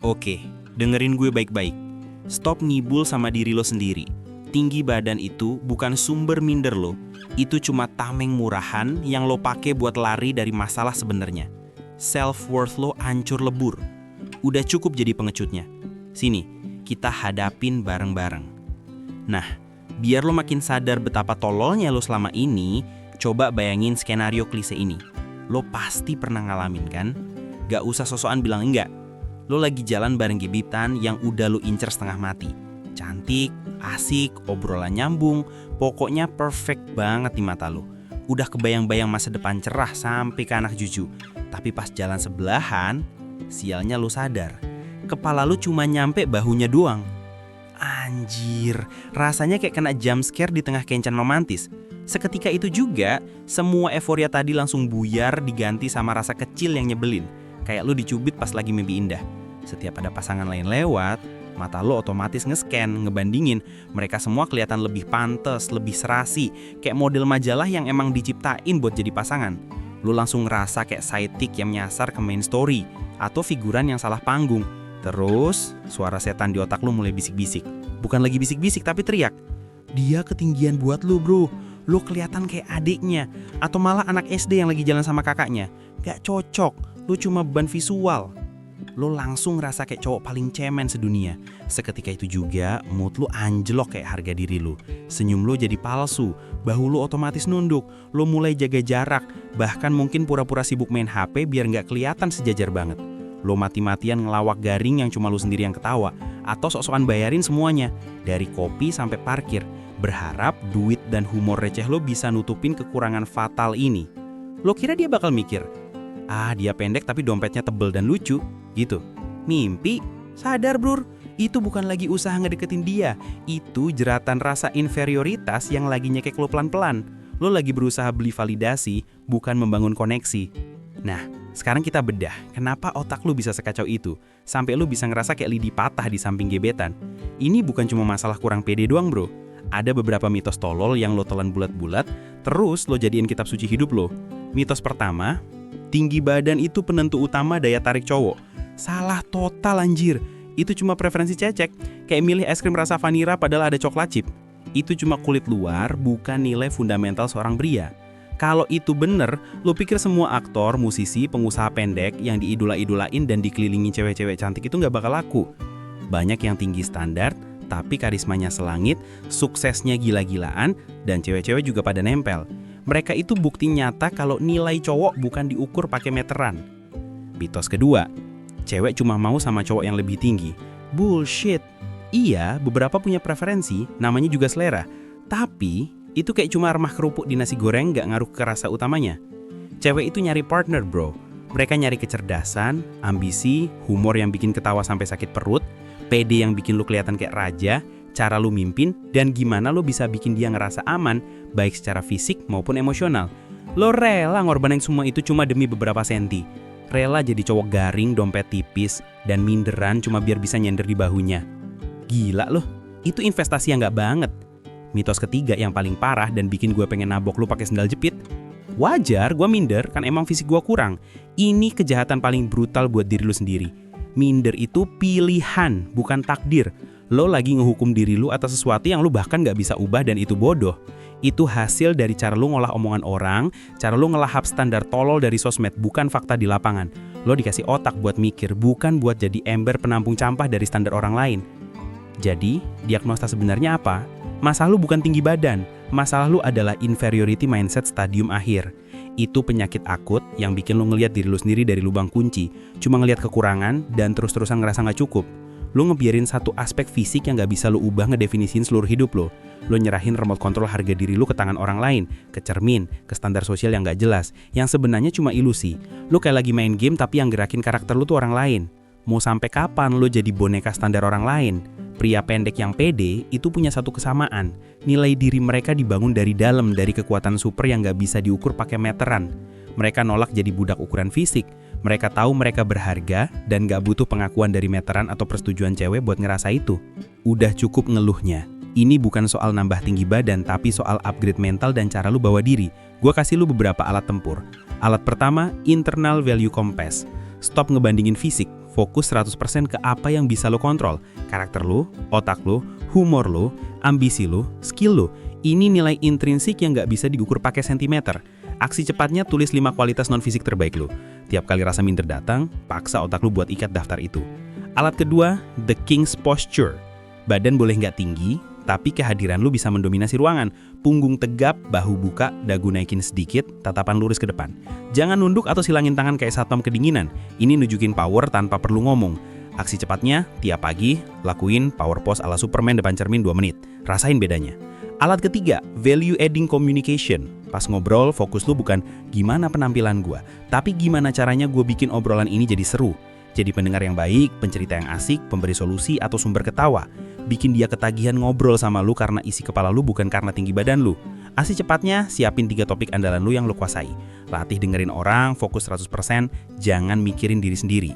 Oke, dengerin gue baik-baik. Stop ngibul sama diri lo sendiri. Tinggi badan itu bukan sumber minder lo. Itu cuma tameng murahan yang lo pakai buat lari dari masalah sebenarnya. Self-worth lo hancur lebur. Udah cukup jadi pengecutnya. Sini, kita hadapin bareng-bareng. Nah, biar lo makin sadar betapa tololnya lo selama ini, coba bayangin skenario klise ini. Lo pasti pernah ngalamin kan? Gak usah sosokan bilang enggak. Lo lagi jalan bareng gebetan yang udah lo incer setengah mati. Cantik, asik, obrolan nyambung, pokoknya perfect banget di mata lo. Udah kebayang-bayang masa depan cerah sampai ke anak cucu. Tapi pas jalan sebelahan, sialnya lo sadar. Kepala lo cuma nyampe bahunya doang. Anjir, rasanya kayak kena jump scare di tengah kencan romantis. Seketika itu juga, semua euforia tadi langsung buyar diganti sama rasa kecil yang nyebelin. Kayak lo dicubit pas lagi mimpi indah. Setiap ada pasangan lain lewat, mata lo otomatis nge-scan, ngebandingin. Mereka semua kelihatan lebih pantes, lebih serasi. Kayak model majalah yang emang diciptain buat jadi pasangan. Lo langsung ngerasa kayak sidekick yang nyasar ke main story. Atau figuran yang salah panggung. Terus, suara setan di otak lo mulai bisik-bisik. Bukan lagi bisik-bisik tapi teriak. Dia ketinggian buat lo bro. Lo kelihatan kayak adiknya. Atau malah anak SD yang lagi jalan sama kakaknya. Gak cocok. Lo cuma beban visual. Lo langsung ngerasa kayak cowok paling cemen sedunia. Seketika itu juga mood lo anjlok kayak harga diri lo. Senyum lo jadi palsu, bahu lo otomatis nunduk. Lo mulai jaga jarak, bahkan mungkin pura-pura sibuk main HP biar nggak kelihatan sejajar banget. Lo mati-matian ngelawak garing yang cuma lo sendiri yang ketawa. Atau sok-sokan bayarin semuanya, dari kopi sampai parkir. Berharap duit dan humor receh lo bisa nutupin kekurangan fatal ini. Lo kira dia bakal mikir, dia pendek tapi dompetnya tebel dan lucu, gitu. Mimpi? Sadar brur, itu bukan lagi usaha ngedeketin dia. Itu jeratan rasa inferioritas yang lagi nyekek lo pelan-pelan. Lo lagi berusaha beli validasi, bukan membangun koneksi. Nah, sekarang kita bedah, kenapa otak lo bisa sekacau itu? Sampai lo bisa ngerasa kayak lidi patah di samping gebetan. Ini bukan cuma masalah kurang pede doang bro. Ada beberapa mitos tolol yang lo telan bulat-bulat, terus lo jadiin kitab suci hidup lo. Mitos pertama, tinggi badan itu penentu utama daya tarik cowok. Salah total anjir. Itu cuma preferensi cecek. Kayak milih es krim rasa vanira padahal ada coklat chip. Itu cuma kulit luar, bukan nilai fundamental seorang pria. Kalau itu bener, lo pikir semua aktor, musisi, pengusaha pendek yang diidola-idolain dan dikelilingi cewek-cewek cantik itu nggak bakal laku. Banyak yang tinggi standar, tapi karismanya selangit, suksesnya gila-gilaan, dan cewek-cewek juga pada nempel. Mereka itu bukti nyata kalau nilai cowok bukan diukur pakai meteran. Mitos kedua, cewek cuma mau sama cowok yang lebih tinggi. Bullshit. Iya, beberapa punya preferensi, namanya juga selera. Tapi, itu kayak cuma remah kerupuk di nasi goreng gak ngaruh ke rasa utamanya. Cewek itu nyari partner bro. Mereka nyari kecerdasan, ambisi, humor yang bikin ketawa sampai sakit perut, pede yang bikin lu kelihatan kayak raja, cara lu mimpin, dan gimana lu bisa bikin dia ngerasa aman, baik secara fisik maupun emosional. Lo rela ngorbanin semua itu cuma demi beberapa senti. Rela jadi cowok garing, dompet tipis, dan minderan cuma biar bisa nyender di bahunya. Gila loh, itu investasi yang gak banget. Mitos ketiga yang paling parah dan bikin gue pengen nabok lu pakai sendal jepit. Wajar gue minder, kan emang fisik gue kurang. Ini kejahatan paling brutal buat diri lu sendiri. Minder itu pilihan, bukan takdir. Lo lagi ngehukum diri lu atas sesuatu yang lu bahkan gak bisa ubah dan itu bodoh. Itu hasil dari cara lu ngolah omongan orang, cara lu ngelahap standar tolol dari sosmed, bukan fakta di lapangan. Lo dikasih otak buat mikir, bukan buat jadi ember penampung sampah dari standar orang lain. Jadi, diagnosa sebenarnya apa? Masalah lu bukan tinggi badan, masalah lu adalah inferiority mindset stadium akhir. Itu penyakit akut yang bikin lu ngelihat diri lu sendiri dari lubang kunci, cuma ngelihat kekurangan dan terus-terusan ngerasa gak cukup. Lu ngebiarin satu aspek fisik yang gak bisa lu ubah ngedefinisin seluruh hidup lo. Lu nyerahin remote control harga diri lu ke tangan orang lain, ke cermin, ke standar sosial yang gak jelas, yang sebenarnya cuma ilusi. Lu kayak lagi main game tapi yang gerakin karakter lu tuh orang lain. Mau sampai kapan lu jadi boneka standar orang lain? Pria pendek yang pede itu punya satu kesamaan. Nilai diri mereka dibangun dari dalam, dari kekuatan super yang gak bisa diukur pakai meteran. Mereka nolak jadi budak ukuran fisik. Mereka tahu mereka berharga dan gak butuh pengakuan dari meteran atau persetujuan cewek buat ngerasa itu. Udah cukup ngeluhnya. Ini bukan soal nambah tinggi badan, tapi soal upgrade mental dan cara lu bawa diri. Gue kasih lu beberapa alat tempur. Alat pertama, internal value compass. Stop ngebandingin fisik, Fokus 100% ke apa yang bisa lo kontrol. Karakter lo, otak lo, humor lo, ambisi lo, skill lo. Ini nilai intrinsik yang nggak bisa diukur pakai sentimeter. Aksi cepatnya tulis 5 kualitas non-fisik terbaik lo. Tiap kali rasa minder datang, paksa otak lo buat ikat daftar itu. Alat kedua, The King's Posture. Badan boleh nggak tinggi, tapi kehadiran lu bisa mendominasi ruangan. Punggung tegap, bahu buka, dagu naikin sedikit, tatapan lurus ke depan. Jangan nunduk atau silangin tangan kayak satpam kedinginan. Ini nunjukin power tanpa perlu ngomong. Aksi cepatnya, tiap pagi, lakuin power pose ala Superman depan cermin 2 menit. Rasain bedanya. Alat ketiga, Value Adding Communication. Pas ngobrol, fokus lu bukan gimana penampilan gua, tapi gimana caranya gue bikin obrolan ini jadi seru. Jadi pendengar yang baik, pencerita yang asik, pemberi solusi, atau sumber ketawa. Bikin dia ketagihan ngobrol sama lu karena isi kepala lu bukan karena tinggi badan lu. Aksi cepatnya, siapin 3 topik andalan lu yang lu kuasai. Latih dengerin orang, fokus 100%, jangan mikirin diri sendiri.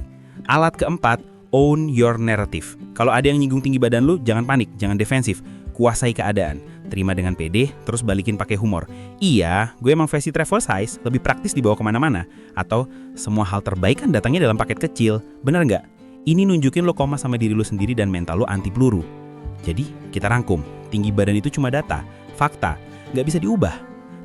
Alat keempat, Own Your Narrative. Kalau ada yang nyinggung tinggi badan lu, jangan panik, jangan defensif. Kuasai keadaan. Terima dengan pede, terus balikin pakai humor. Iya, gue emang versi travel size, lebih praktis dibawa kemana-mana. Atau, semua hal terbaik kan datangnya dalam paket kecil. Bener nggak? Ini nunjukin lo koma sama diri lo sendiri dan mental lo anti peluru. Jadi, kita rangkum. Tinggi badan itu cuma data, fakta, nggak bisa diubah.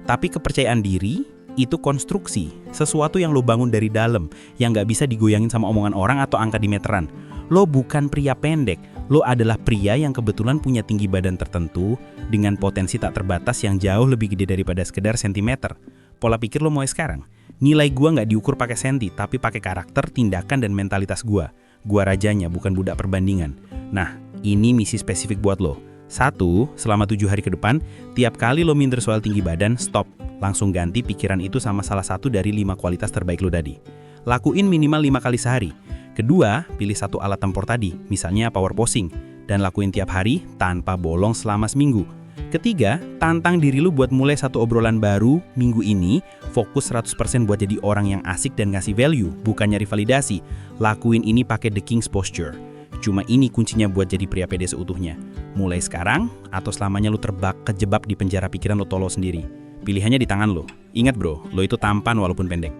Tapi kepercayaan diri, itu konstruksi. Sesuatu yang lo bangun dari dalam, yang nggak bisa digoyangin sama omongan orang atau angka di meteran. Lo bukan pria pendek, lo adalah pria yang kebetulan punya tinggi badan tertentu dengan potensi tak terbatas yang jauh lebih gede daripada sekedar sentimeter. Pola pikir lo mulai sekarang. Nilai gua nggak diukur pakai senti, tapi pakai karakter, tindakan, dan mentalitas gua. Gua rajanya, bukan budak perbandingan. Nah, ini misi spesifik buat lo. 1, selama 7 hari ke depan, tiap kali lo minder soal tinggi badan, stop. Langsung ganti pikiran itu sama salah satu dari 5 kualitas terbaik lo tadi. Lakuin minimal 5 kali sehari. Kedua, pilih 1 alat tempur tadi, misalnya power posing, dan lakuin tiap hari tanpa bolong selama seminggu. Ketiga, tantang diri lu buat mulai 1 obrolan baru minggu ini, fokus 100% buat jadi orang yang asik dan ngasih value, bukan nyari validasi. Lakuin ini pakai The King's Posture. Cuma ini kuncinya buat jadi pria pede seutuhnya. Mulai sekarang, atau selamanya lu kejebak di penjara pikiran lo tolol sendiri. Pilihannya di tangan lo. Ingat bro, lo itu tampan walaupun pendek.